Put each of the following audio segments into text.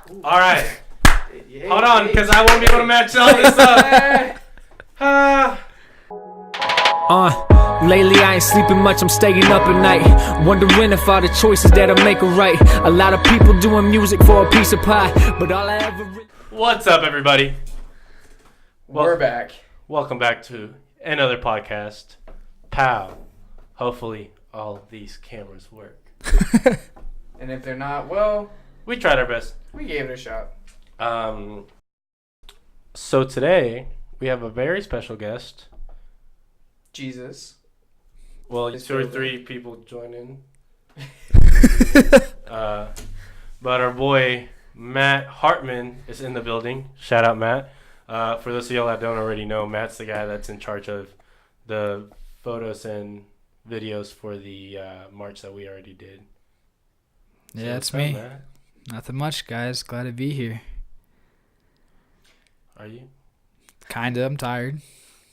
All right. Hold on, because I won't be able to match all this up. Lately I ain't sleeping much, I'm staying up at night, wondering if all the choices that'll make it right. A lot of people doing music for a piece of pie, but all I ever... What's up, everybody? We're back. Welcome back to another podcast. Pow. Hopefully all these cameras work. And if they're not, well... We tried our best. We gave it a shot. So today, we have a very special guest. Jesus. Well, two or three people join in. But our boy, Matt Hartman, is in the building. Shout out, Matt. For those of y'all that don't already know, Matt's the guy that's in charge of the photos and videos for the march that we already did. Yeah, it's me. Matt? Nothing much, guys. Glad to be here. Are you? Kinda. I'm tired.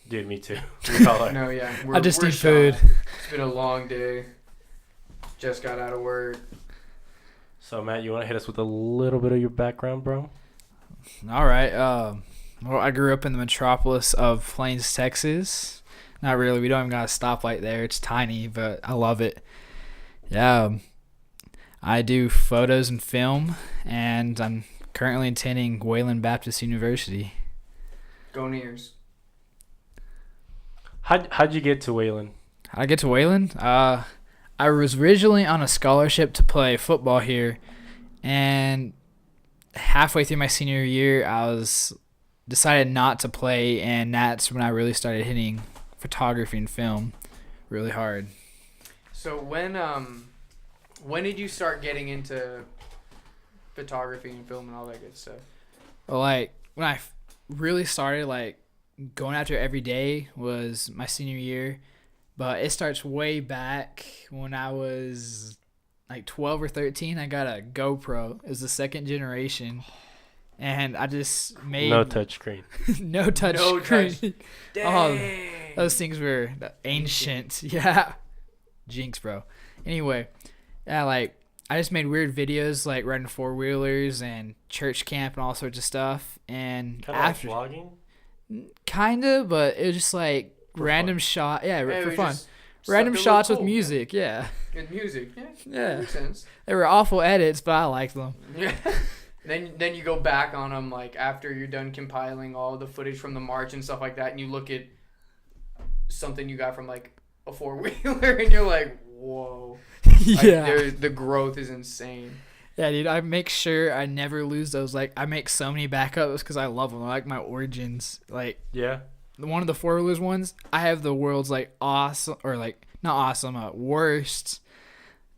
Dude, me too. No, yeah. I just need food. It's been a long day. Just got out of work. So, Matt, you want to hit us with a little bit of your background, bro? All right. Well, I grew up in the metropolis of Plains, Texas. Not really. We don't even got a stoplight there. It's tiny, but I love it. Yeah. I do photos and film, and I'm currently attending Wayland Baptist University. Go Nears. How'd you get to Wayland? How'd I get to Wayland? I was originally on a scholarship to play football here, and halfway through my senior year, I decided not to play, and that's when I really started hitting photography and film really hard. So when did you start getting into photography and film and all that good stuff? Well, like when I really started like going after it every day was my senior year, but it starts way back when I was like 12 or 13. I got a GoPro. It was the second generation, and I just made no touch screen. no touch screen. Oh, those things were ancient. Yeah, jinx, bro. Anyway, yeah, like I just made weird videos like riding 4-wheelers and church camp and all sorts of stuff. And kind of after like vlogging. Kinda, but it was just like for random fun. shot. Yeah, for fun. Random shots with music. Yeah. With music. Yeah. Yeah. Makes sense. They were awful edits, but I liked them. Yeah. Then you go back on them like after you're done compiling all the footage from the march and stuff like that, and you look at something you got from like a 4-wheeler, and you're like, whoa. Yeah. Like, the growth is insane. Yeah, dude, I make sure I never lose those. Like, I make so many backups because I love them. I like my origins. Like, yeah, one of the 4-wheelers ones, I have the world's like awesome, or like not awesome, worst,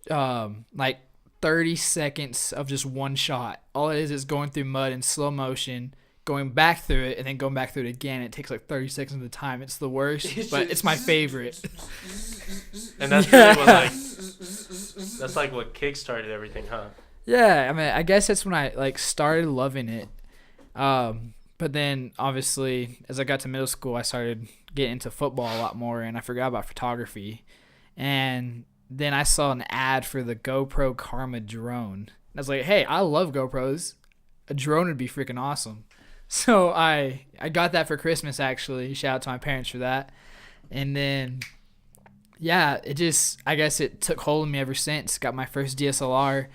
like 30 seconds of just one shot. All it is going through mud in slow motion, going back through it, and then going back through it again. It takes like 30 seconds at a time. It's the worst, but it's my favorite. And that's really what that's like what kickstarted everything, huh? Yeah, I mean, I guess that's when I like started loving it. But then obviously as I got to middle school, I started getting into football a lot more, and I forgot about photography. And then I saw an ad for the GoPro Karma drone. I was like, hey, I love GoPros. A drone would be freaking awesome. So I got that for Christmas, actually. Shout out to my parents for that. And then, yeah, I guess it took hold of me ever since. Got my first DSLR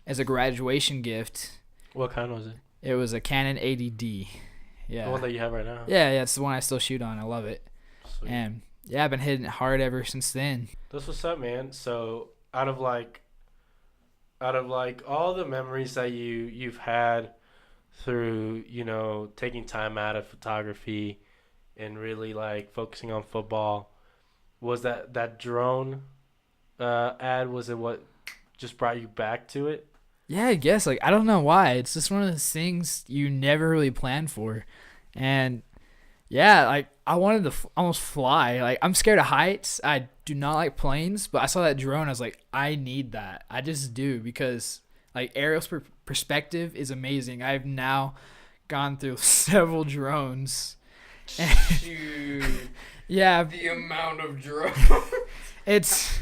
as a graduation gift. What kind was it? It was a Canon 80D. Yeah. The one that you have right now? Yeah, it's the one I still shoot on. I love it. Sweet. And, yeah, I've been hitting it hard ever since then. That's what's up, man. So out of like all the memories that you've had through, you know, taking time out of photography and really like focusing on football, was that drone ad, was it what just brought you back to it? Yeah, I guess. Like, I don't know why. It's just one of those things you never really plan for. And, yeah, like, I wanted to almost fly. Like, I'm scared of heights. I do not like planes. But I saw that drone. I was like, I need that. I just do, because, like, aerial perspective is amazing. I've now gone through several drones. Dude. Yeah. The amount of drones. It's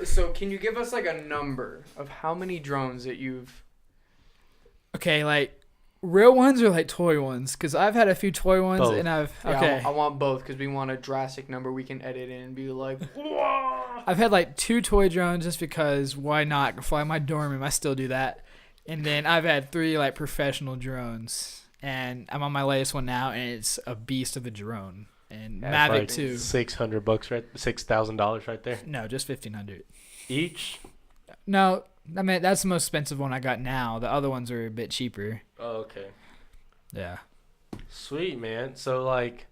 so can you give us like a number of how many drones that you've Okay, like real ones or like toy ones? Because I've had a few toy ones Both. and I've Yeah, okay. I want both because we want a drastic number we can edit in and be like, whoa. I've had like 2 toy drones just because why not? I can fly my dorm room. I still do that. And then I've had 3 like professional drones, and I'm on my latest one now, and it's a beast of a drone. And Yeah, Mavic like too. $600 right, $6,000 right there No, just 1,500. each. No, I mean that's the most expensive one I got now. The other ones are a bit cheaper. Oh, okay. Yeah. Sweet, man. So like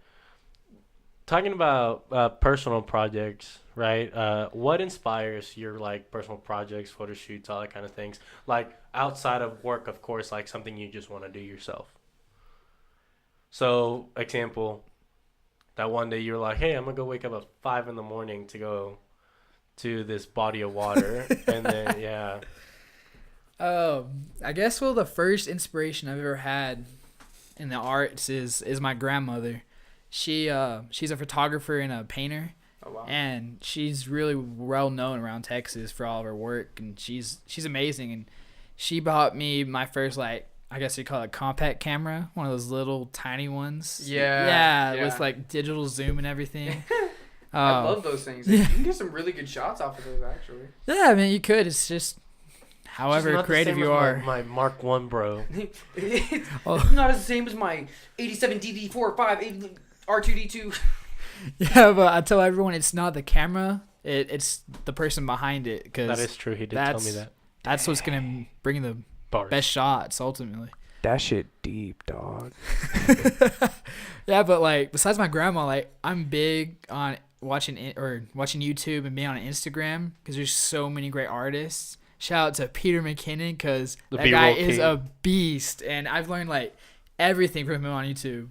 talking about personal projects, right? What inspires your like personal projects, photo shoots, all that kind of things? Like outside of work, of course, like something you just want to do yourself. So, example, that one day you're like, "Hey, I'm gonna go wake up at 5 in the morning to go to this body of water," and then yeah, I guess the first inspiration I've ever had in the arts is my grandmother. She's a photographer and a painter, Oh, wow. and she's really well known around Texas for all of her work, and she's amazing. And she bought me my first, like, I guess you call it compact camera, one of those little tiny ones. Yeah. with like digital zoom and everything. I love those things. You can get some really good shots off of those, actually. Yeah, I mean, you could. It's just however Just not the creative same you as are. My Mark One, bro. It's Oh. not as the same as my 87 DD4 5 R2D2. Yeah, but I tell everyone it's not the camera. It's the person behind it, That because is true. He did tell me that. that's what's gonna bring the Bars. best shots ultimately. That shit deep, dog. Yeah, but like besides my grandma, like I'm big on watching YouTube and being on Instagram because there's so many great artists. Shout out to Peter McKinnon because The that guy B-roll is king. a beast, and I've learned like everything from him on YouTube.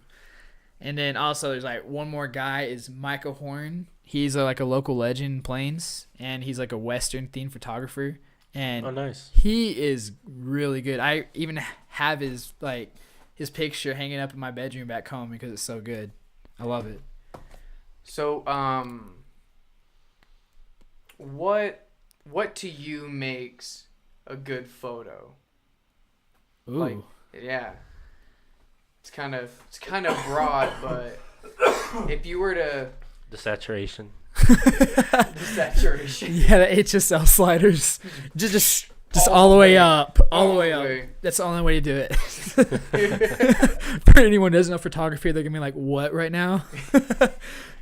And then also there's like one more guy is Micah Horn. He's like a local legend in Plains, and he's like a Western themed photographer. And Oh, nice. he is really good. I even have his picture hanging up in my bedroom back home because it's so good. I love it. So, what to you makes a good photo? Ooh. Like, yeah. It's kind of broad, but if you were to The saturation. the saturation, Yeah, the HSL sliders. Just all the way up. All the way up. That's the only way to do it. For anyone who doesn't know photography, they're going to be like, what right now?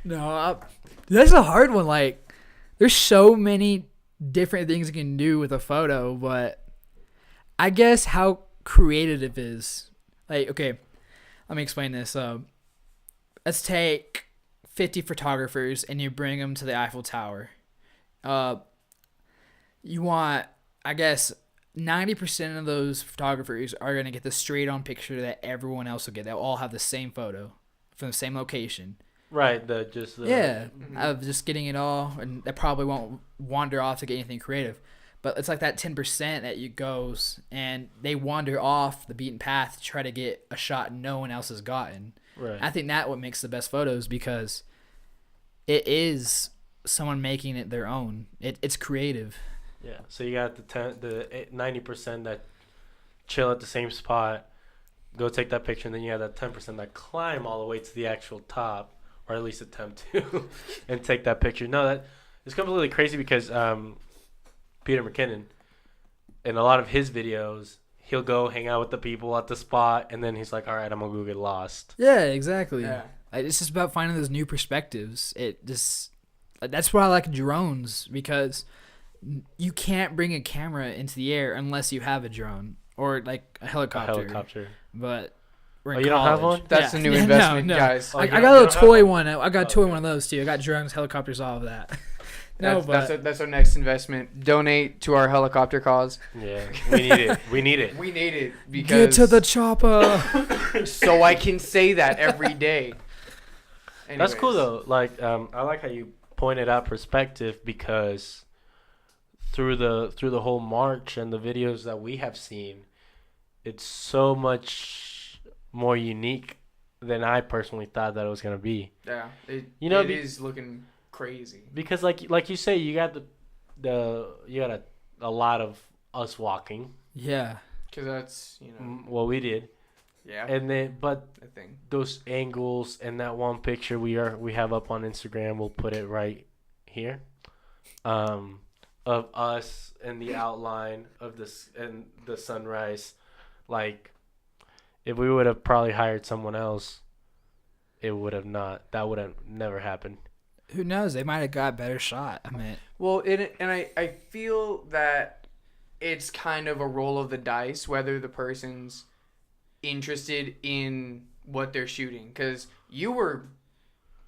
No, that's a hard one. Like, there's so many different things you can do with a photo, but I guess how creative it is. Like, okay, let me explain this. Let's take 50 photographers and you bring them to the Eiffel Tower. You want, I guess, 90% of those photographers are going to get the straight on picture that everyone else will get. They'll all have the same photo from the same location. Right. Yeah, of just getting it all, and they probably won't wander off to get anything creative. But it's like that 10% that you goes, and they wander off the beaten path to try to get a shot no one else has gotten. Right. I think that what makes the best photos because it is someone making it their own. It's creative. Yeah. So you got the 90% that chill at the same spot, go take that picture, and then you have that 10% that climb all the way to the actual top, or at least attempt to, and take that picture. No, that it's completely crazy because Peter McKinnon, in a lot of his videos, he'll go hang out with the people at the spot, and then he's like, all right, I'm going to go get lost. Yeah, exactly. Yeah. It's just about finding those new perspectives. That's why I like drones, because you can't bring a camera into the air unless you have a drone or like a helicopter. But we're in Oh, you don't have college. one? That's the new investment, guys. Oh, I you got don't a have toy one? one. I got a Oh, toy okay. one of those too. I got drones, helicopters, all of that. No, That's our next investment. Donate to our helicopter cause. Yeah, we need it. We need it. We need it because get to the chopper. so I can say that every day. That's cool Anyways. though. Like, I like how you pointed out perspective because through the whole march and the videos that we have seen, it's so much more unique than I personally thought that it was gonna be. Yeah, it Be- is looking crazy. Because like you say, you got a lot of us walking. Yeah. Because that's, you know. Well, we did. Yeah. And then, but I think. those angles and that one picture we have up on Instagram, we'll put it right here. Of us and the outline of this and the sunrise. Like, if we would have probably hired someone else, it would have not. That would have never happened. Who knows? They might have got a better shot. I mean, Well, I feel that it's kind of a roll of the dice whether the person's interested in what they're shooting. Because you were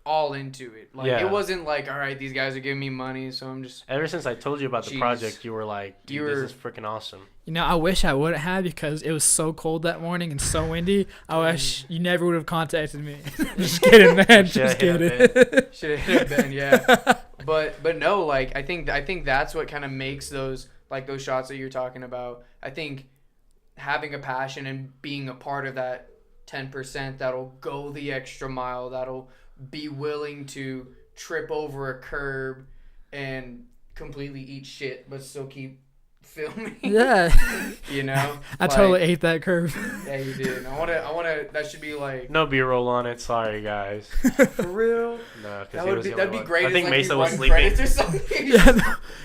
all into it. Like, Yeah. it wasn't like, all right, these guys are giving me money, so I'm just... Ever since I told you about the Jeez. project, you were like, dude, You were- this is freaking awesome. you know, I wish I wouldn't have because it was so cold that morning and so windy. I wish you never would have contacted me. Just kidding, man. Just kidding. Should have been, yeah. But no, like I think that's what kind of makes those shots that you're talking about. I think having a passion and being a part of that 10% that'll go the extra mile, that'll be willing to trip over a curb and completely eat shit but still keep filming. Yeah. You know? I totally ate that curve. Yeah, you did. I wanna that should be like No B-roll on it. Sorry, guys. for real. No, because That'd be great. I think if, like, Mesa you was run sleeping. credits or something.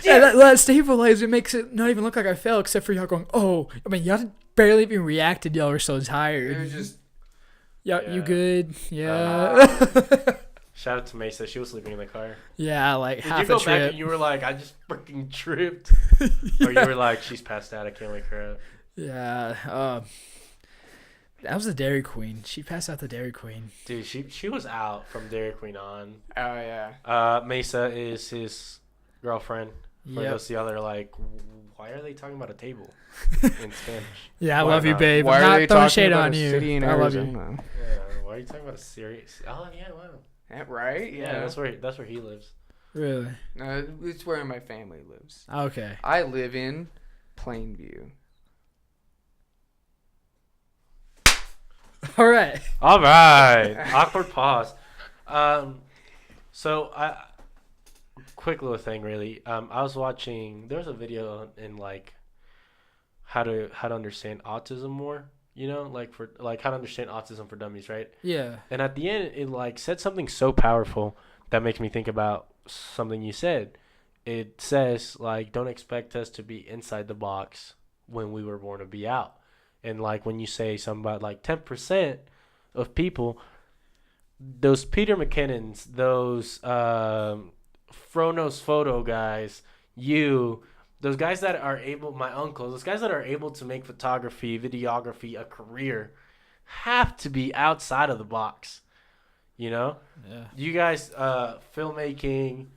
Yeah, that stabilizer makes it not even look like I fell, except for y'all going, oh. I mean, y'all barely even reacted. Y'all were so tired. It was just Yeah, you Yeah. good? Yeah. Shout out to Mesa. She was sleeping in the car. Yeah, like Did half you go a back trip. and you were like, I just freaking tripped? Or you were like, she's passed out. I can't wake her up. Yeah. That was the Dairy Queen. She passed out the Dairy Queen. Dude, she was out from Dairy Queen on. oh yeah. Mesa is his girlfriend. For Yep. those of y'all that are like, why are they talking about a table in Spanish? Yeah, I Why love you, not? babe. Why I'm are not they throwing talking shade about on a you. city in I love you. Arizona? Yeah, why are you talking about a serious? Oh yeah, wow. Yeah, right? Yeah, that's where he lives. Really? No, it's where my family lives. Okay. I live in Plainview. All right. All right. Awkward pause. So quick little thing really. I was watching. There was a video in like how to understand autism more. You know, like for like how to understand autism for dummies, right? Yeah. And at the end, it like said something so powerful that makes me think about something you said. It says like, don't expect us to be inside the box when we were born to be out. And like when you say something about like 10% of people, those Peter McKinnons, those Frono's photo guys, those guys that are able, my uncles, those guys that are able to make photography, videography a career have to be outside of the box. You know? Yeah. You guys, filmmaking,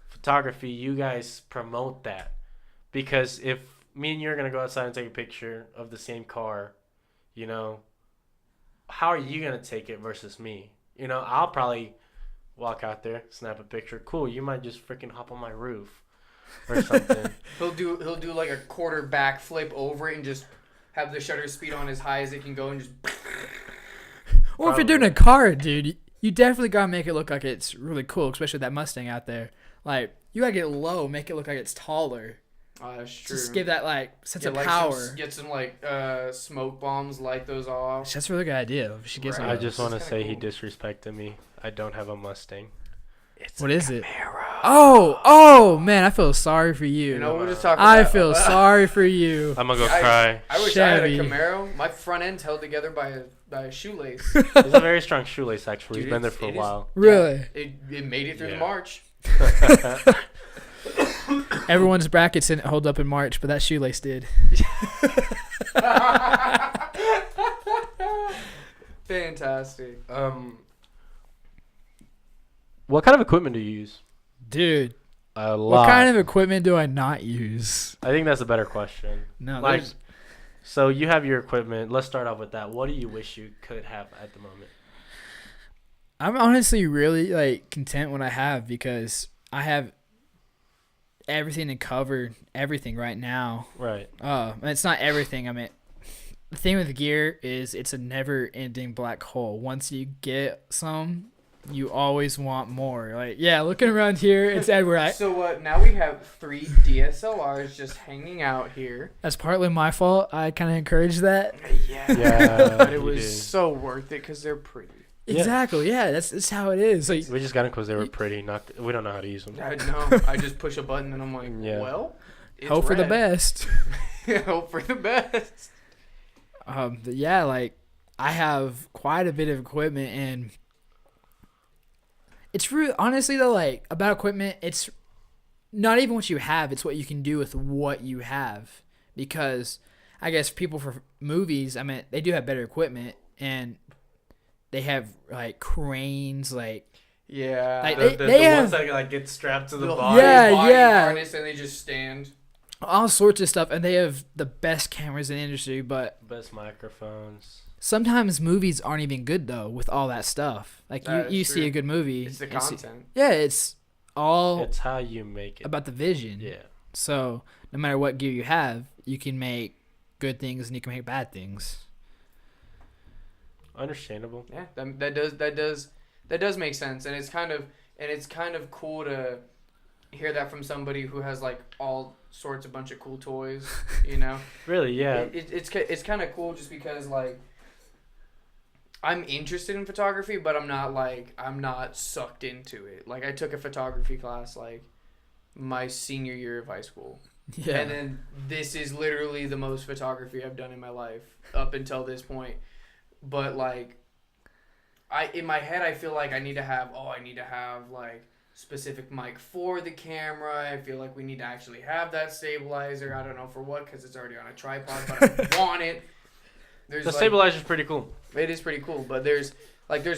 photography, you guys promote that. Because if me and you are going to go outside and take a picture of the same car, you know, how are you going to take it versus me? You know, I'll probably walk out there, snap a picture. Cool, you might just freaking hop on my roof or something. He'll do like a quarterback flip over it and just have the shutter speed on as high as it can go and just. Or if you're doing a car, dude, you definitely gotta make it look like it's really cool, especially that Mustang out there. Like, you gotta get low, make it look like it's taller. Oh, that's true. Just give that like sense of like power. Get some like smoke bombs, light those off. That's a really good idea. We should get some. I of just those. want to That's say kinda he disrespected me. I don't have a Mustang. What is it? Oh man, I feel sorry for you. You know, we'll just talk. I about, feel sorry for you. I'm going to go cry. I wish I had a Chevy. Camaro. My front end's held together by a shoelace. It's a very strong shoelace, actually. Dude, He's been there it's- for a it is- while. Really? It made it through the Yeah. March. Everyone's brackets didn't hold up in March, but that shoelace did. Fantastic. What kind of equipment do you use? Dude, A lot. what kind of equipment do I not use? I think that's a better question. No, Like, there's- so you have your equipment. Let's start off with that. What do you wish you could have at the moment? I'm honestly really like content what I have because I have everything to cover everything right now. Right. And it's not everything. I mean, the thing with gear is it's a never-ending black hole. Once you get some, you always want more. Like, yeah, looking around here, it's everywhere. So what? Now we have 3 DSLRs just hanging out here. That's partly my fault. I kind of encouraged that. Yeah, But it you was did. so worth it because they're pretty. Yeah. Exactly. Yeah, that's how it is. Like, We just got them because they were pretty. We don't know how to use them. I know. I just push a button and I'm like, Yeah. well, it's hope for the red. best. Hope for the best. But yeah, like I have quite a bit of equipment, and it's really honestly though, like about equipment, it's not even what you have; it's what you can do with what you have. Because I guess people for movies, I mean, they do have better equipment, and they have like cranes, like Yeah. Like, The they have ones that like get strapped to the The body. Yeah, body yeah. harness and they just stand. all sorts of stuff, and they have the best cameras in the industry. But Best microphones. sometimes movies aren't even good though with all that stuff. Like That you is see true. a good movie, It's the and see- content. yeah, it's all It's how you make it. about the vision. Yeah. So no matter what gear you have, you can make good things and you can make bad things. Understandable. Yeah, that does make sense, and it's kind of cool to hear that from somebody who has like all sorts of bunch of cool toys, you know. Really, yeah. It's kind of cool just because like I'm interested in photography, but I'm not sucked into it. Like I took a photography class like my senior year of high school. Yeah. And then this is literally the most photography I've done in my life up until this point. But like in my head I feel like I need to have like specific mic for the camera. I feel like we need to actually have that stabilizer. I don't know for what, because it's already on a tripod, but I want it. There's The like, stabilizer's pretty cool. it is pretty cool, but there's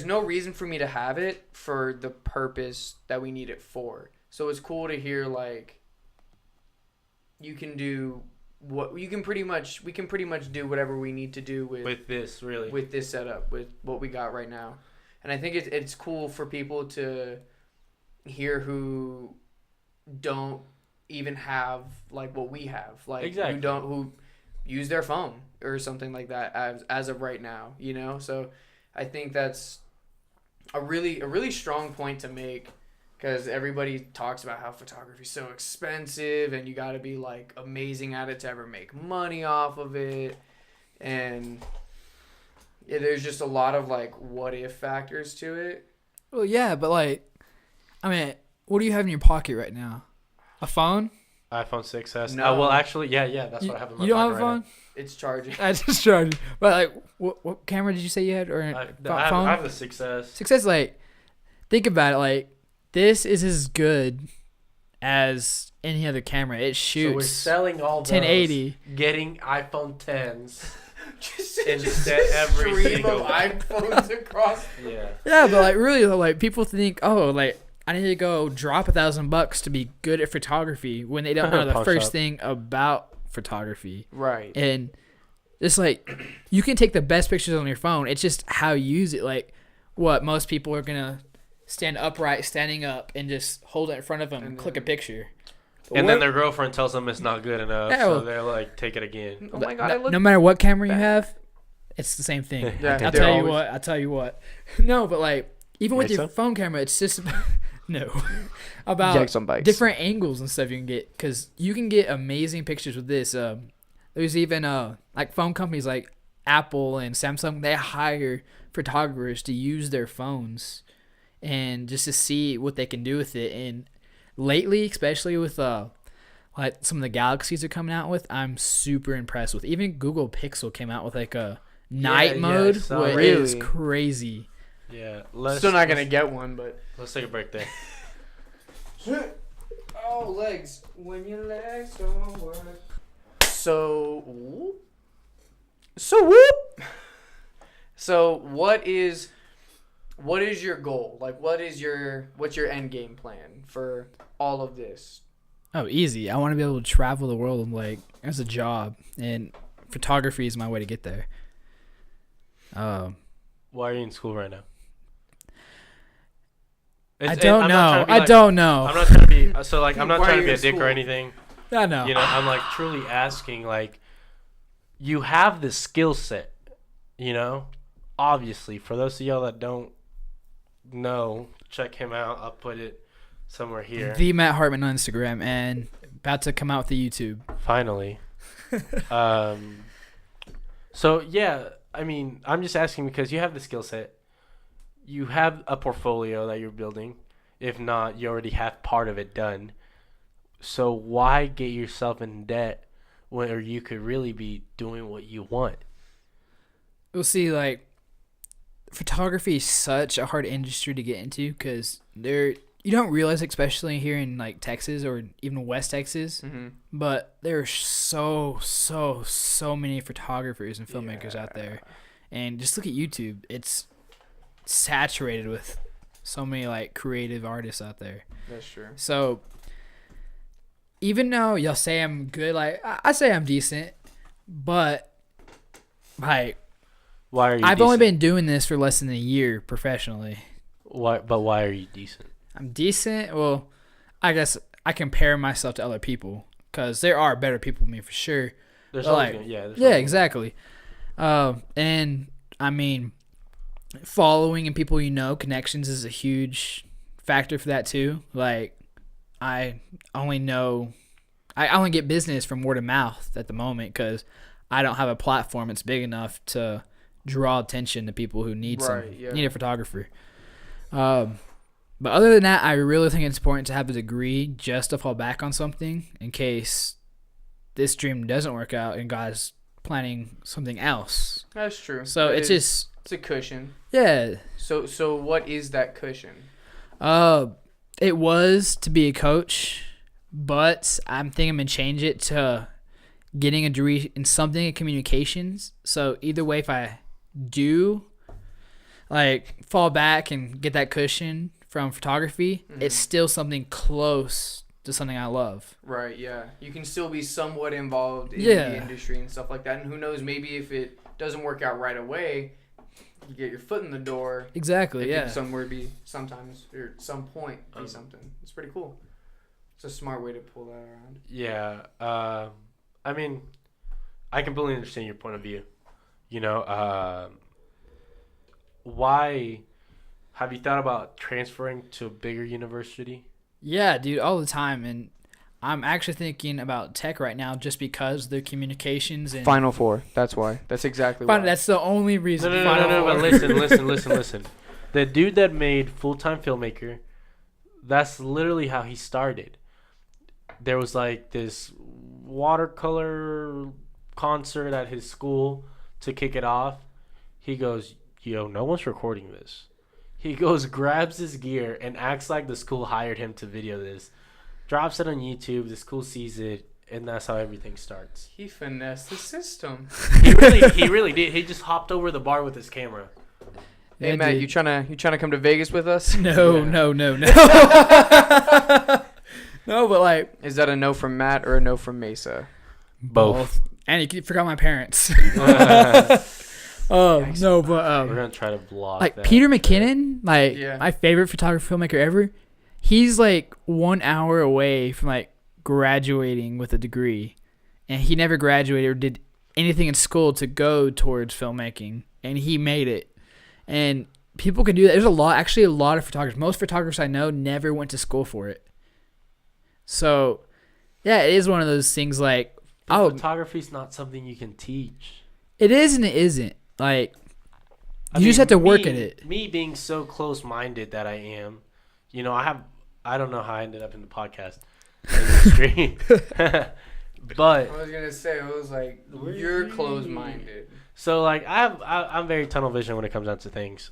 no reason for me to have it for the purpose that we need it for. So it's cool to hear like you can do what we can pretty much do whatever we need to do With this, really. with this setup, with what we got right now. And I think it's cool for people to hear who don't even have like what we have, like Exactly. who use their phone or something like that as of right now, you know. So I think that's a really strong point to make, because everybody talks about how photography is so expensive and you got to be like amazing at it to ever make money off of it, and yeah, there's just a lot of like what if factors to it. Well, yeah, but like, I mean, what do you have in your pocket right now? A phone? iPhone 6s. No. Well, actually, yeah. That's what I have in my You don't have pocket a right phone? It's charging. I just charged. But like, what camera did you say you had, or now. phone? I have the 6s. Success, like, think about it. Like, this is as good as any other camera. It So we're shoots selling all those, 1080. getting iPhone 10s. just Instead every stream single of one. iPhones across. Yeah. Yeah, but like, really, like, people think, oh, like, I need to go drop $1,000 to be good at photography when they don't know the Pawn first shop. thing about photography. Right. And it's like, you can take the best pictures on your phone. It's just how you use it. Like, what most people are gonna stand upright, standing up, and just hold it in front of them and And click a then- picture. And then their girlfriend tells them it's not good enough, Yeah, so well- they're like, take it again. Oh my god, I look no matter what camera you bad. have, it's the same thing. Yeah, I'll they're tell you always- what. I'll tell you what. No, but like, even with Think your so? phone camera, it's just no about some bikes. different angles and stuff you can get, because you can get amazing pictures with this. There's even like phone companies like Apple and Samsung, they hire photographers to use their phones and just to see what they can do with it. And lately, especially with like some of the Galaxies are coming out with, I'm super impressed with. Even Google Pixel came out with like a night yeah, I mode, saw which that. is Really? crazy. Yeah. Still not gonna get one, but Let's take a break there. oh, legs. When your legs don't work. So whoop. So what is your goal? Like what's your end game plan for all of this? Oh, easy. I want to be able to travel the world and like as a job, and photography is my way to get there. Why are you in school right now? I don't know. I don't know. I'm not trying to be so like I'm not Why trying are to be you a in dick or school? anything. I know. You know, I'm like truly asking, like, you have the skill set, you know? Obviously, for those of y'all that don't know, check him out. I'll put it somewhere here. The Matt Hartman on Instagram, and about to come out with the YouTube. Finally. So yeah, I mean, I'm just asking because you have the skill set. You have a portfolio that you're building. If not, you already have part of it done. So why get yourself in debt where you could really be doing what you want? We'll see, like, photography is such a hard industry to get into because you don't realize, especially here in like Texas or even West Texas, but there are so many photographers and filmmakers out there, and just look at YouTube. It's saturated with so many like creative artists out there. That's true. So even though y'all say I'm good, like I say I'm decent, but like Why are you? I've only been doing this for less than a year professionally. Why are you decent? I'm decent. Well, I guess I compare myself to other people because there are better people than me for sure. There's But, always like, yeah, exactly. And I mean, following and people you know, connections is a huge factor for that too. Like, I only get business from word of mouth at the moment because I don't have a platform that's big enough to draw attention to people who need need a photographer. But other than that, I really think it's important to have a degree just to fall back on something in case this dream doesn't work out and God's planning something else. That's true. So it's a cushion. Yeah. So what is that cushion? It was to be a coach, but I'm thinking I'm gonna change it to getting a degree in something in communications. So either way, if I do like fall back and get that cushion from photography, it's still something close to something I love. Right, yeah. You can still be somewhat involved in the industry and stuff like that. And who knows, maybe if it doesn't work out right away, you get your foot in the door. Exactly, it yeah. could somewhere be sometimes, or at some point be something. It's pretty cool. It's a smart way to pull that around. Yeah. I mean, I completely understand your point of view. You know, why have you thought about transferring to a bigger university? Yeah, dude, all the time. And I'm actually thinking about tech right now just because the communications and Final Four. That's why. That's exactly why. That's the only reason. No, but listen. The dude that made Full-Time Filmmaker, that's literally how he started. There was like this watercolor concert at his school to kick it off. He goes, yo, no one's recording this. He goes, grabs his gear, and acts like the school hired him to video this. Drops it on YouTube. The school sees it, and that's how everything starts. He finessed the system. He really did. He just hopped over the bar with his camera. Hey, Matt, dude. you trying to come to Vegas with us? No. No, but like, Is that a no from Matt or a no from Mesa? Both. and you forgot my parents. Oh no, but We're gonna try to block like that. Peter McKinnon, like Yeah. my favorite photographer filmmaker ever. He's like 1 hour away from like graduating with a degree, and he never graduated or did anything in school to go towards filmmaking, and he made it. And people can do that. There's a lot of photographers. Most photographers I know never went to school for it. So, yeah, it is one of those things like, photography's not something you can teach. it is and it isn't. Like, I you just mean, have to work at it. Me being so close-minded that I am, you know, I don't know how I ended up in the podcast industry. But I was gonna say, it was like you're closed-minded. so like I'm very tunnel vision when it comes down to things,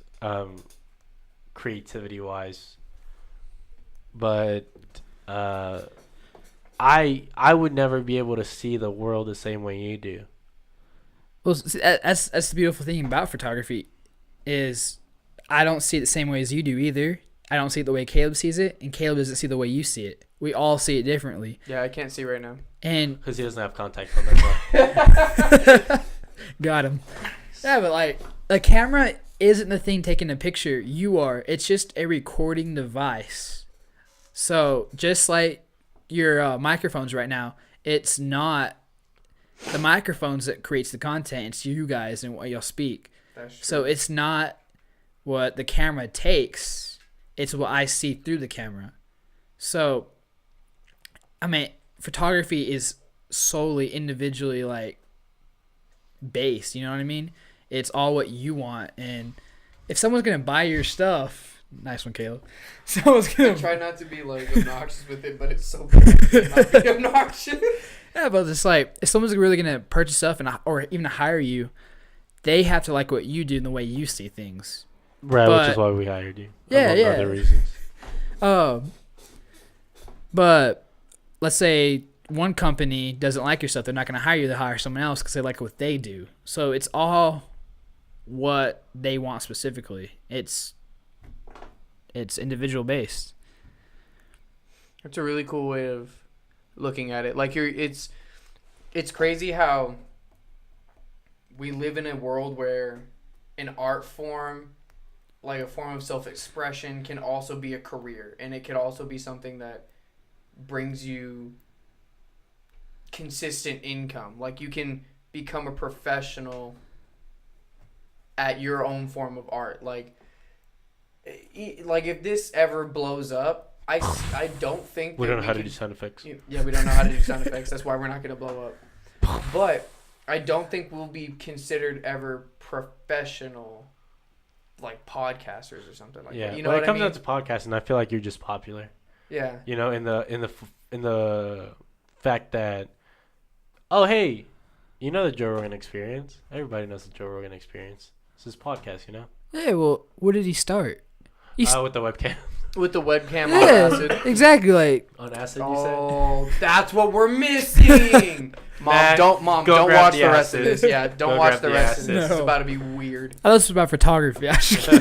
creativity-wise. But I would never be able to see the world the same way you do. Well, see, that's the beautiful thing about photography is I don't see it the same way as you do either. I don't see it the way Caleb sees it, and Caleb doesn't see it the way you see it. We all see it differently. Yeah, I can't see right now. And Because he doesn't have contacts on that. got him. Yeah, but like the camera isn't the thing taking a picture. You are. It's just a recording device. So just like your microphones right now, it's not the microphones that creates the content. It's you guys and what y'all speak. That's true. So it's not what the camera takes, it's what I see through the camera. So, I mean, photography is solely individually like based, you know what I mean? It's all what you want, and if someone's gonna buy your stuff, nice one, Caleb. Someone's I gonna try not to be like obnoxious with it, but it's so bad to not be obnoxious. yeah, but it's like if someone's really gonna purchase stuff or even hire you, they have to like what you do and the way you see things. Right, But- which is why we hired you. Yeah, among yeah. Other reasons. But let's say one company doesn't like your stuff, they're not gonna hire you. They hire someone else because they like what they do. So it's all what they want specifically. It's individual based. It's a really cool way of looking at it. Like it's crazy how we live in a world where an art form, like a form of self-expression, can also be a career, and it could also be something that brings you consistent income. Like you can become a professional at your own form of art. Like if this ever blows up, I don't think We that don't know how to can- do sound effects. Yeah, we don't know how to do sound effects. That's why we're not going to blow up. But I don't think we'll be considered ever professional, like podcasters or something like Yeah, that. You know when what it comes I mean? down to podcasting, I feel like you're just popular. Yeah. You know, in the fact that, oh hey, you know the Joe Rogan Experience. Everybody knows the Joe Rogan Experience. It's his podcast, you know. Yeah, well, what did he start? With the webcam With the webcam on Yeah, acid. exactly. Like, on acid. You said. Oh, that's what we're missing. Matt, Don't go grab watch the the rest of acid. this. Yeah, don't Go watch grab the the rest of this. acid. It's No. about to be weird. I thought this was about photography. Actually.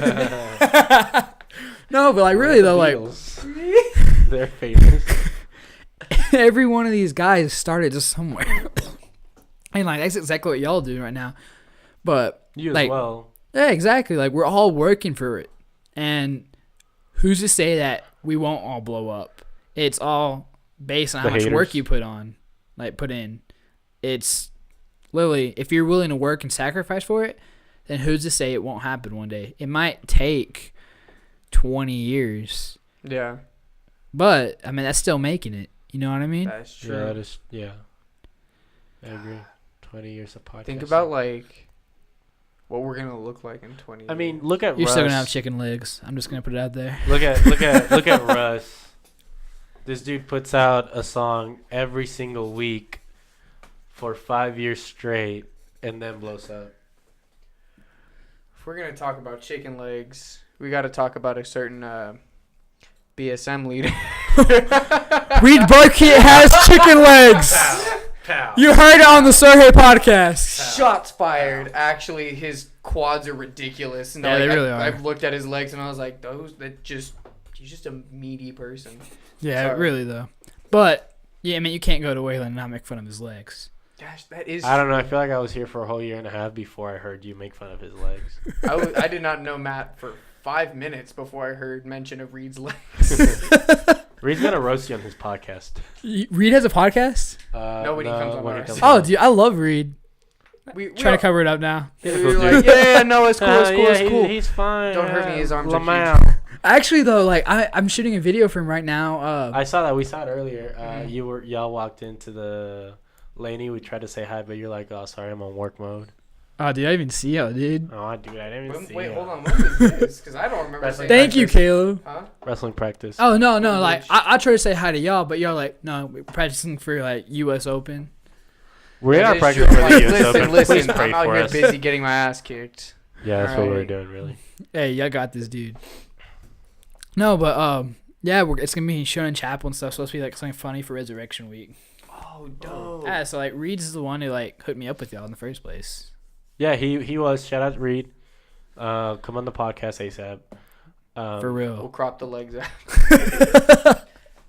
No, but like really though, like they're famous. every one of these guys started just somewhere. And like that's exactly what y'all do right now. But You like, as well. yeah, exactly. Like we're all working for it. And who's to say that we won't all blow up? It's all based on The how much work haters. you put in. It's literally if you're willing to work and sacrifice for it, then who's to say it won't happen one day? It might take 20 years. Yeah, But I mean that's still making it. You know what I mean? that's true. Yeah, that is. Yeah, I agree. 20 years of podcast. Think about like what we're gonna look like in 20 years. I mean, look at You're Russ. still gonna have chicken legs. I'm just gonna put it out there. Look at Russ. This dude puts out a song every single week for 5 years straight, and then blows up. if we're gonna talk about chicken legs, we got to talk about a certain BSM leader. Reed Burkett has chicken legs. Pow. You heard it on the Serje podcast. Shots fired. Actually, his quads are ridiculous. And Yeah, like, they really are. I've looked at his legs and I was like, he's just a meaty person. Yeah, Sorry. really though. But yeah, I mean you can't go to Wayland and not make fun of his legs. Gosh, that is. I don't know. I feel like I was here for a whole year and a half before I heard you make fun of his legs. I did not know Matt for 5 minutes before I heard mention of Reed's legs. Reed's gonna roast you on his podcast. Reed has a podcast? No, when he comes on ours. Oh, dude, I love Reed. we Trying to cover it up now. We Cool were dude. like, yeah, no, it's cool, it's cool, yeah, it's cool. He's fine. Don't hurt me, his arms are Lamau. Actually though, like I'm shooting a video for him right now. I saw that. We saw it earlier. Mhm. Y'all walked into the Laney. We tried to say hi, but you're like, oh, sorry, I'm on work mode. Oh, dude, I didn't see you, dude. Oh, dude, I didn't even see Wait, you. hold on. When was this? Because I don't remember Wrestling saying Thank you, that. Caleb. Huh? Wrestling practice. Oh no, like Which- I tried to say hi to y'all, but y'all like no, we're practicing for like U.S. Open. We're That not is practicing true. for the US Open. Listen, Please pray I'm out for here us. busy getting my ass kicked. Yeah, that's what we're Alright. doing, really. Hey, y'all got this, dude. No, but yeah, it's gonna be shown in chapel and stuff. So it's supposed to be like something funny for Resurrection Week. Oh, dope. Yeah, so like Reed's the one who like hooked me up with y'all in the first place. Yeah, he was. Shout out to Reed. Come on the podcast ASAP. For We'll real. crop the legs out.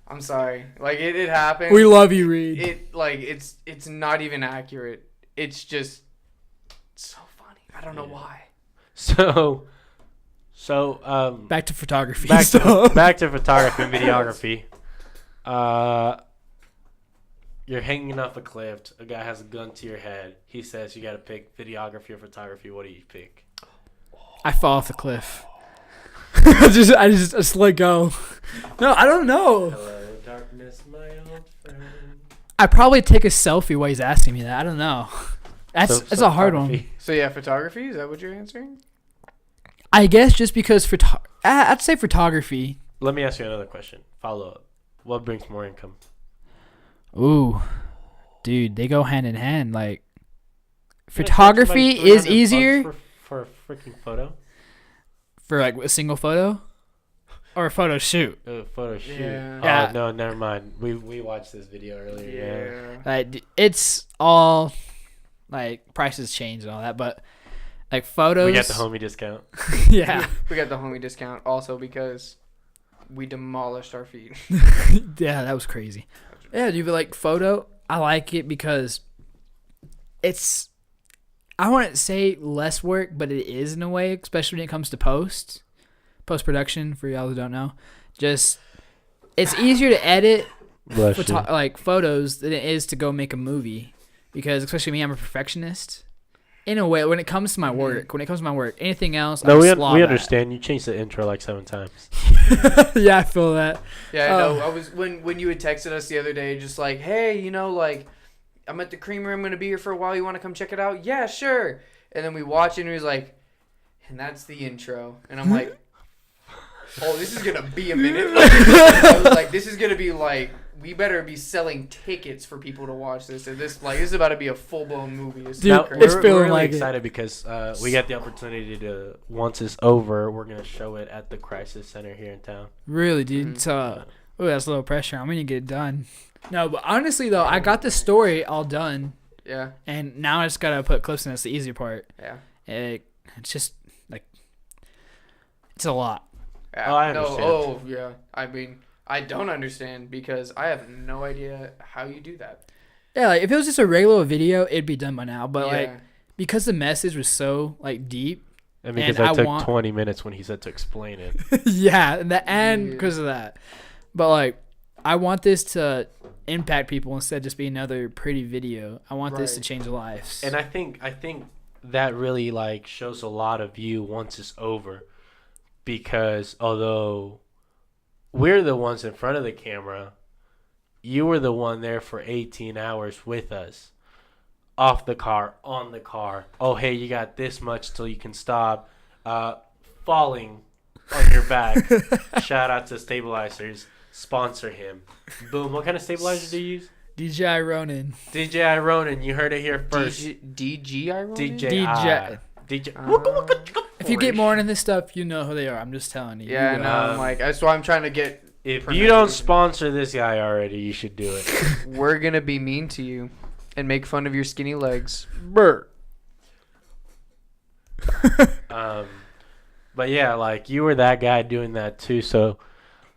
I'm sorry. Like it happened. We love you, Reed. It's not even accurate. It's just so funny. I don't know Yeah. why. So Back to photography. back stuff. to back to photography and videography. You're hanging off a cliff. A guy has a gun to your head. He says you got to pick videography or photography. What do you pick? I fall off the cliff. I just let go. No, I don't know. Hello, darkness, my old friend. I probably take a selfie while he's asking me that. I don't know. That's a hard one. Photography. So yeah, photography. Is that what you're answering? I guess just because I'd say photography. Let me ask you another question. Follow up. What brings more income? Ooh, dude, they go hand in hand. Like, You gonna charge photography somebody is $300 easier for a freaking photo. for like a single photo or a photo shoot. Photo shoot. Yeah. Yeah. Oh no, never mind. We watched this video earlier. Yeah. Like, it's all like prices change and all that, but like photos. We got the homie discount. Yeah, We got the homie discount also because we demolished our feed. yeah, that was crazy. Yeah, dude, but like photo, I like it because it's. I wouldn't say less work, but it is in a way, especially when it comes to post production. For y'all who don't know, just it's easier to edit like photos than it is to go make a movie, because especially me, I'm a perfectionist. In a way, when it comes to my work, anything else, No, I'm we a slob at. understand. You changed the intro like 7 times. Yeah, I feel that. Yeah, I know. I was when you had texted us the other day, just like, hey, like, I'm at the creamery. I'm gonna be here for a while. You want to come check it out? Yeah, sure. And then we watch it, and he was like, and that's the intro. And I'm like, oh, this is gonna be a minute. I was like, this is gonna be like, we better be selling tickets for people to watch this. And this is about to be a full blown movie. It's Dude, crazy. it's we're feeling really like it. excited because we got the opportunity to, once it's over, we're gonna show it at the Crisis Center here in town. Really, dude. So, that's a little pressure. I'm gonna get it done. No, but honestly though, I got the story all done, Yeah, and now I just gotta put clips in. That's the easy part. yeah. It's just like it's a lot. Yeah. Oh, I understand. Oh, yeah. I mean, I don't understand because I have no idea how you do that. Yeah, like if it was just a regular video, it'd be done by now. But Yeah. like because the message was so like deep, And because And I I took want- 20 minutes when he said to explain it. yeah, and Yeah. because of that. But like I want this to impact people instead of just being another pretty video. I want this to Right. change lives. And I think that really like shows a lot of you once it's over, because although we're the ones in front of the camera, you were the one there for 18 hours with us, off the car, on the car. Oh, hey, you got this much till you can stop. Falling on your back. Shout out to Stabilizers. Sponsor him. Boom. What kind of stabilizer do you use? DJI Ronin. DJI Ronin. You heard it here first. DJI Ronin? DJ. If you get more into this stuff, you know who they are. I'm just telling you. Yeah, You no, know. I'm like, that's why I'm trying to get. If you don't sponsor this guy already, you should do it. We're gonna be mean to you and make fun of your skinny legs. Burr. But yeah, like you were that guy doing that too. So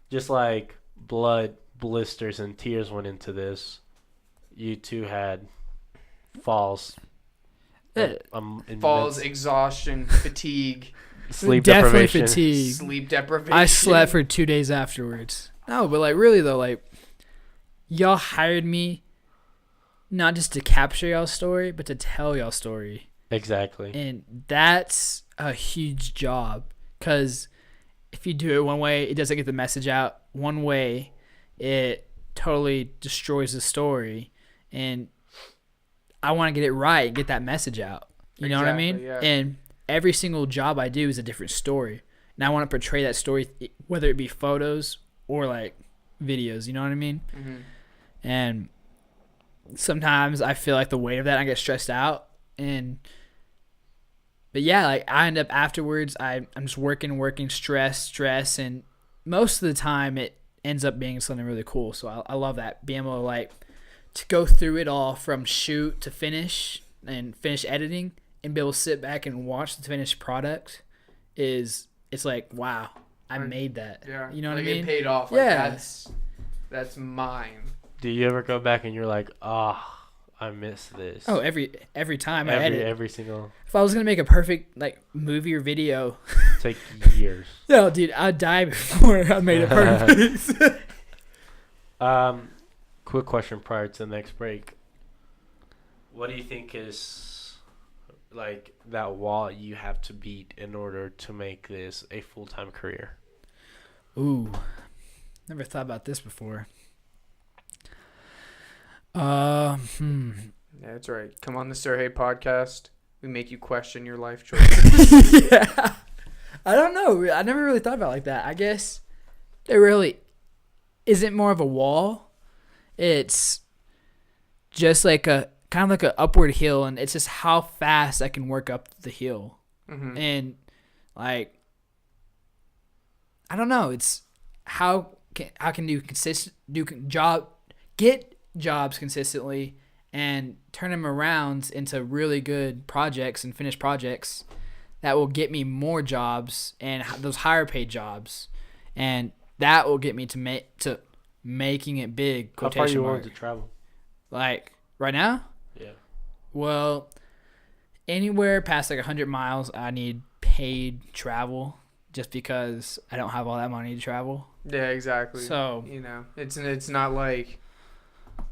just like blood, blisters, and tears went into this, you two had falls. Yeah. Falls, exhaustion, fatigue, sleep Definitely deprivation. fatigue. sleep deprivation. I slept for 2 days afterwards. No, but like really though, like y'all hired me not just to capture y'all's story, but to tell y'all's story. Exactly. And that's a huge job, because if you do it one way, it doesn't get the message out. One way, it totally destroys the story. And I want to get it right and get that message out. You know what I mean? Exactly, yeah. And every single job I do is a different story. And I want to portray that story, whether it be photos or like videos. You know what I mean? Mm-hmm. And sometimes I feel like the weight of that, I get stressed out. But yeah, like I end up afterwards, I'm just working, stress, and most of the time it ends up being something really cool. So I love that, being able to like to go through it all from shoot to finish and finish editing and be able to sit back and watch the finished product it's like, wow, I made that. Yeah. You know what like I mean? It paid off. Like, Yeah. That's mine. Do you ever go back and you're like, I miss this? Oh, every time I edit. every single. If I was gonna make a perfect like movie or video, Take years. no, dude, I'd die before I made it perfect. Quick question prior to the next break. What do you think is like that wall you have to beat in order to make this a full-time career? Ooh, never thought about this before. Hmm. Yeah, that's right. Come on the Serje podcast. We make you question your life choices. Yeah. I don't know. I never really thought about it like that. I guess it really isn't more of a wall. It's just like a kind of like an upward hill, and it's just how fast I can work up the hill. Mm-hmm. And like, I don't know. It's how can you get jobs consistently and turn them around into really good projects and finished projects that will get me more jobs and those higher paid jobs, and that will get me to making it big. How far you willing to travel? Like right now? Yeah. Well, anywhere past like 100 miles, I need paid travel just because I don't have all that money to travel. Yeah, exactly. So, you know, it's not like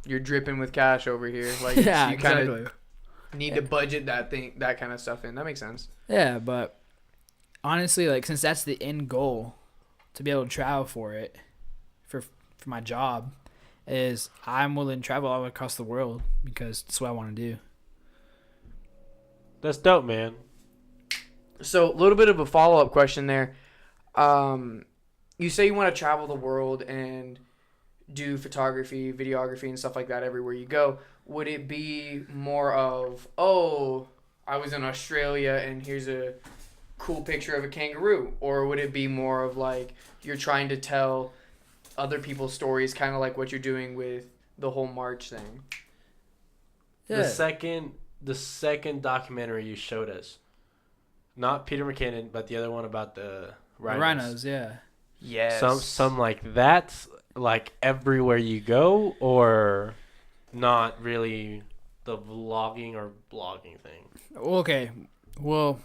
you're dripping with cash over here. Like yeah, you kind exactly. of need to budget that kind of stuff in. That makes sense. Yeah, but honestly, like since that's the end goal, to be able to travel for it, for my job, is I'm willing to travel all across the world because that's what I want to do. That's dope, man. So a little bit of a follow-up question there. You say you want to travel the world and do photography, videography, and stuff like that everywhere you go. Would it be more of, oh, I was in Australia and here's a cool picture of a kangaroo? Or would it be more of like you're trying to tell other people's stories, kind of like what you're doing with the whole March thing? Yeah. The second documentary you showed us, not Peter McKinnon, but the other one about the rhinos. Yeah. Yes. Some like that's like everywhere you go, or not really the vlogging or blogging thing. Okay. Well,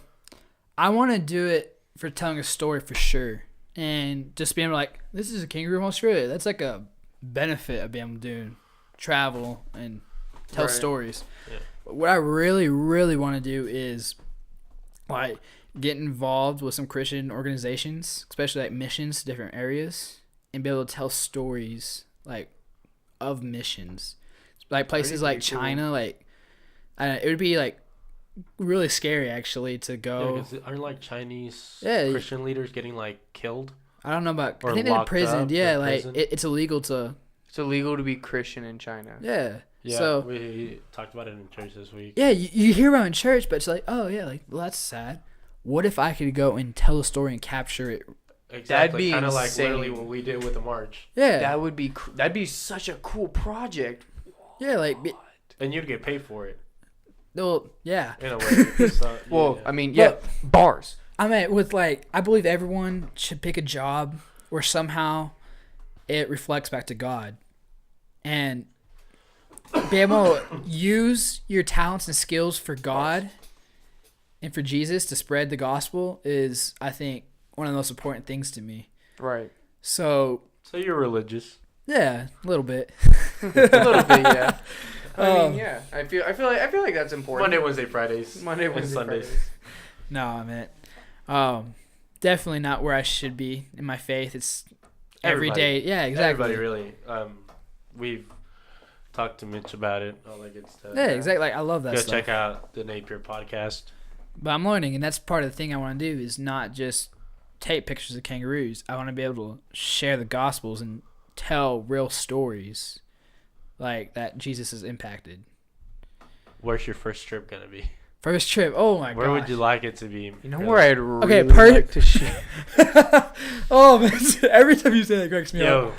I want to do it for telling a story for sure. And just being like, this is a kangaroo in Australia. That's like a benefit of being able to do travel and tell Right. stories. Yeah. What I really, really want to do is like get involved with some Christian organizations, especially like missions to different areas, and be able to tell stories like of missions, like places like Pretty cool. China. Like, it would be like really scary actually to Yeah, go. 'cause aren't like Chinese Yeah. Christian leaders getting like killed? I don't know about. Or I think they're locked imprisoned. up Yeah, in like prison. it's illegal to. It's illegal to be Christian in China. Yeah. Yeah, So we talked about it in church this week. yeah, you hear about it in church, but it's like, oh yeah, like well, that's sad. What if I could go and tell a story and capture it? Exactly, be kind of like insane. literally what we did with the march. Yeah. That would be that'd be such a cool project. Yeah, like And you'd get paid for it well, yeah. in a way. So, Well, yeah. I mean, yeah, bars. I mean, with like, I believe everyone should pick a job where somehow it reflects back to God, and be able to use your talents and skills for God and for Jesus to spread the gospel is, I think, one of the most important things to me. Right. So So you're religious. yeah, a little bit. A little bit, yeah. I mean, yeah. I feel like that's important. Monday, Wednesday, Fridays. Monday, and Wednesday, Sundays. Fridays. No, I meant definitely not where I should be in my faith. It's every Everybody. day. Yeah, exactly. Everybody really. We've talked to Mitch about it. All that good stuff. Yeah, exactly. Like, I love that Go stuff. check out the Napier podcast. But I'm learning, and that's part of the thing I want to do is not just take pictures of kangaroos. I want to be able to share the gospels and tell real stories like that Jesus has impacted. Where's your first trip gonna be? First trip. Oh my god. Where would you like it to be? You know where I'd really Okay, like to share? Oh man, every time you say that, it cracks me up. Yo,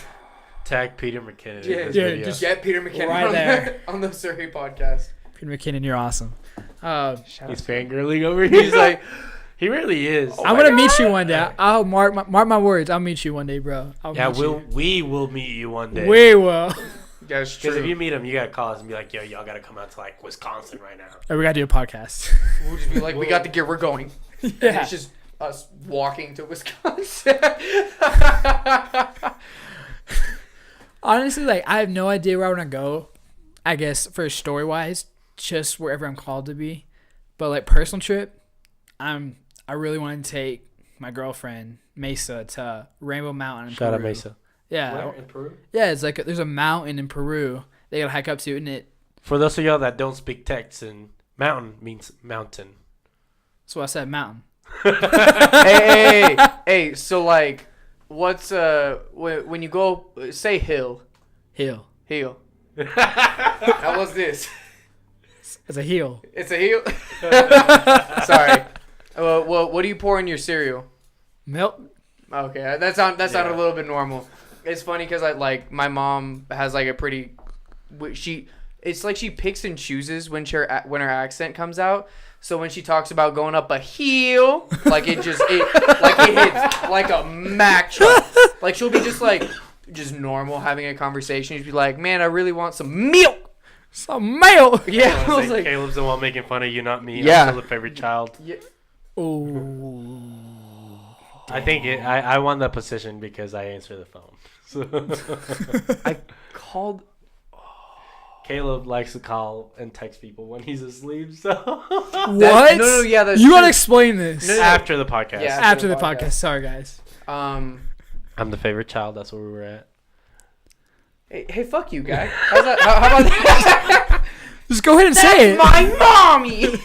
tag Peter McKinnon in this Yeah, video. Just get Peter McKinnon Right on there. on the Serje podcast. Peter McKinnon, you're awesome. He's fangirling over here. He's like, he really is. I'm gonna meet you one day. I'll mark my words. I'll meet you one day, bro. Yeah, we will meet you one day. We will. that's Because if true. you meet him, you gotta call us and be like, "Yo, y'all gotta come out to like Wisconsin right now." We gotta do a podcast. We'll just be like, we got the gear, we're going. And Yeah. it's just us walking to Wisconsin. Honestly, like I have no idea where I want to go. I guess for story wise, just wherever I'm called to be. But like personal trip, I really want to take my girlfriend Mesa to Rainbow Mountain in Shout out Peru. Mesa. Yeah. Where in Peru? Yeah, it's like there's a mountain in Peru they gotta hike up to, and it. For those of y'all that don't speak Texan, mountain means mountain. That's what I said, mountain. Hey. So like, what's when you go say hill? Hill. How was this? It's a heel. It's a heel. Sorry. Well, what do you pour in your cereal? Milk. Okay, that sounded a little bit normal. It's funny because my mom has like a pretty, it's like she picks and chooses when her accent comes out. So when she talks about going up a hill, like it hits like a Mack truck. Like she'll be just normal having a conversation. She'd be like, "Man, I really want some milk." Some milk. Yeah, I I was was like, like, Caleb's the one making fun of you, not me. Yeah. I'm still the favorite child. yeah. Oh. I think I won that position because I answer the phone. So I called. Caleb likes to call and text people when he's asleep. So What? No, yeah, that's you true. gotta explain this. No. after the podcast, Yeah. After the podcast. Sorry, guys. I'm the favorite child. That's where we were at. Hey, fuck you, guy. How's that? How about that? Just go ahead and say it. My mommy.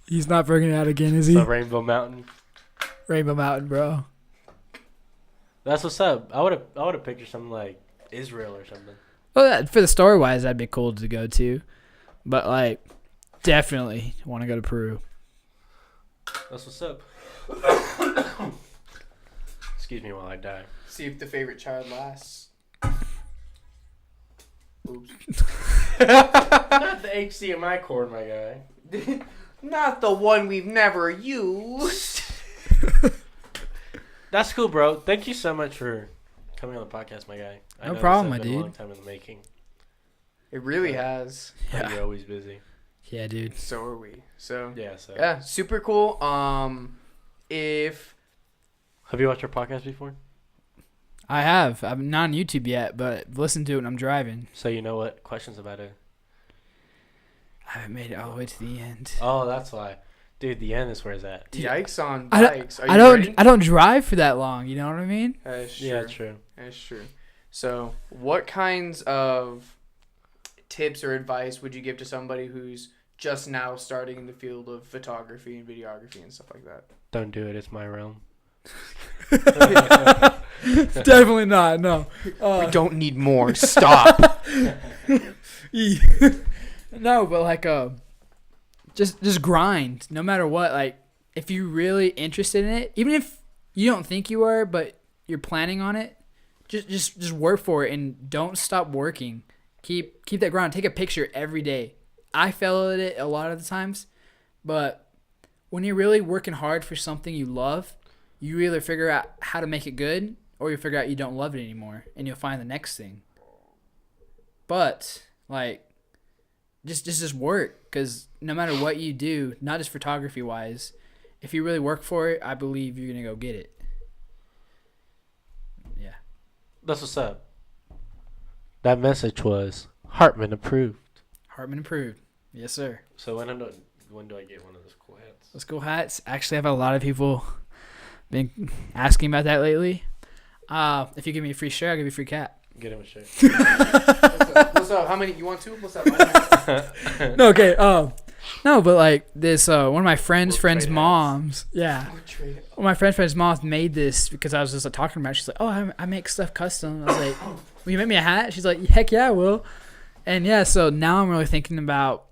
He's not bringing it out again, is he? So Rainbow Mountain. Rainbow Mountain, bro. That's what's up. I would have pictured something like Israel or something. Well, for the story wise, that'd be cool to go to, but like, definitely want to go to Peru. That's what's up. Excuse me while I die. See if the favorite child lasts. Oops. Not the HDMI cord, my guy. Not the one we've never used. That's cool, bro. Thank you so much for coming on the podcast, my guy. I No know problem, this my has been a dude. long time in the making. It really has. Yeah. You're always busy. Yeah, dude. So are we. So Yeah. So. yeah, super cool. If Have you watched our podcast before? I have. I'm not on YouTube yet, but listen to it when I'm driving. So you know what questions about it? I haven't made it all the way to the end. Oh, that's why. Dude, the end is where it's at. yikes on I don't- bikes, are you ready? I don't drive for that long. You know what I mean? That's true. Yeah, true. That's true. So, what kinds of tips or advice would you give to somebody who's just now starting in the field of photography and videography and stuff like that? Don't do it. It's my realm. Definitely not. No. We don't need more. Stop. No, but like just grind no matter what. Like if you're really interested in it, even if you don't think you are, but you're planning on it, just work for it and don't stop working. Keep that grind. Take a picture every day. I fail at it a lot of the times, but when you're really working hard for something you love, you either figure out how to make it good or you figure out you don't love it anymore and you'll find the next thing. But like just work, because no matter what you do, not just photography wise, if you really work for it, I believe you're gonna go get it. Yeah. That's what's up. That message was Hartman approved. Hartman approved. Yes, sir. So when do I get one of those cool hats? Those cool hats. Actually, I've had a lot of people been asking about that lately. If you give me a free shirt, I'll give you a free cap. Get him a shirt. What's up? How many? You want two? What's up? No, okay. No, but like this, one of my friend's We'll friend's trade moms. Yeah. We'll trade it. Well, my friend's mom made this because I was just like, talking about it. She's like, oh, I make stuff custom. I was like, will you make me a hat? She's like, heck yeah, I will. And yeah, so now I'm really thinking about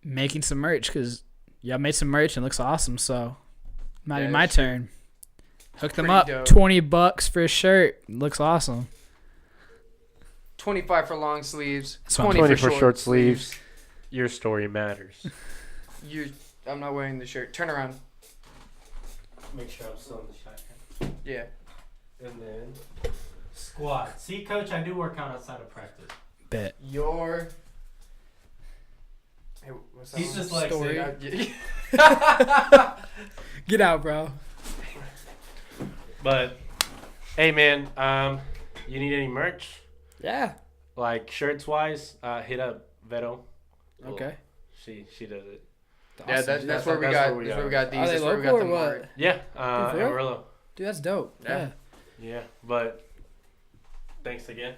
making some merch because y'all made some merch and it looks awesome. So might be Yeah, my that's true. turn. Hook them Pretty up. dope. $20 for a shirt. Looks awesome. 25 for long sleeves. That's what I'm 20 for short sleeves. Your story matters. I'm not wearing the shirt. Turn around. Make sure I'm still in the shot. Yeah. And then squat. See, coach, I do work out outside of practice. Bet. Your. Hey, what's that? He's one? just like Story. Get out, bro. But hey, man, you need any merch? Yeah. like shirts wise, hit up Vero. Okay. She does it. Yeah, Awesome. that's where we got these. Are they That's where we got local the or what? mark. Yeah, for real? Amarillo. Dude, that's dope. Yeah. Yeah. But thanks again.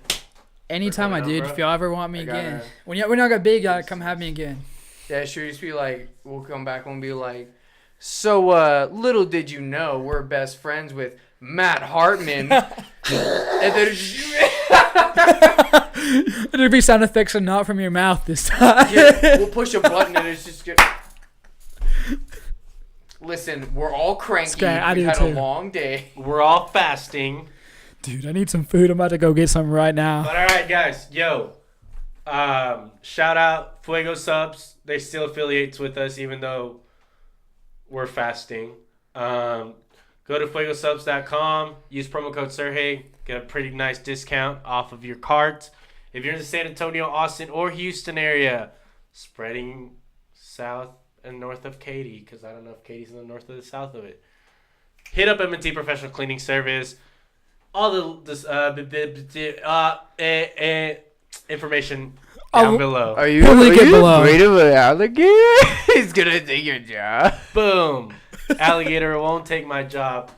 Anytime I coming did, out, if bro. y'all ever want me I again. gotta- When y'all got big, y'all come have me again. Yeah, it should just be like, we'll come back and be like, so little did you know we're best friends with Matt Hartman. And then It'll be sound effects and not from your mouth this time. yeah, we'll push a button and it's just get. Listen, we're all cranky. Okay, I We've do had too. a long day. We're all fasting. Dude, I need some food. I'm about to go get some right now. But all right, guys, shout out Fuego Subs. They still affiliates with us even though we're fasting. Go to fuegosubs.com. Use promo code Serje. Get a pretty nice discount off of your cart. If you're in the San Antonio, Austin, or Houston area, spreading south and north of Katy, because I don't know if Katie's in the north or the south of it. Hit up M&T Professional Cleaning Service. All the information down below. Are you, Totally get below. afraid of an alligator? He's gonna take your job. Boom. Alligator won't take my job.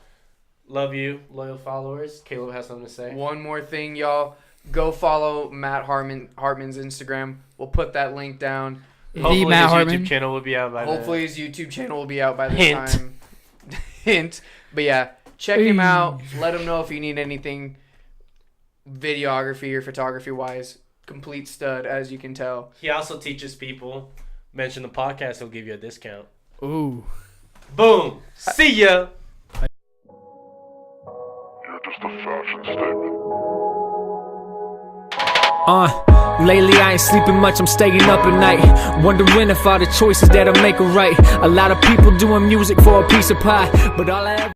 Love you, loyal followers. Caleb has something to say. One more thing, y'all. Go follow Matt Hartman's Instagram. We'll put that link down. Hopefully Matt his Hartman. YouTube channel will be out by Hopefully his YouTube channel will be out by this Hint. time. Hint. But yeah, check him out. Let him know if you need anything videography or photography wise. Complete stud, as you can tell. He also teaches people. Mention the podcast, he'll give you a discount. Ooh. Boom. See ya. You're just a fashion statement. Lately I ain't sleeping much, I'm staying up at night, wondering if all the choices that I make are right. A lot of people doing music for a piece of pie, but all I ever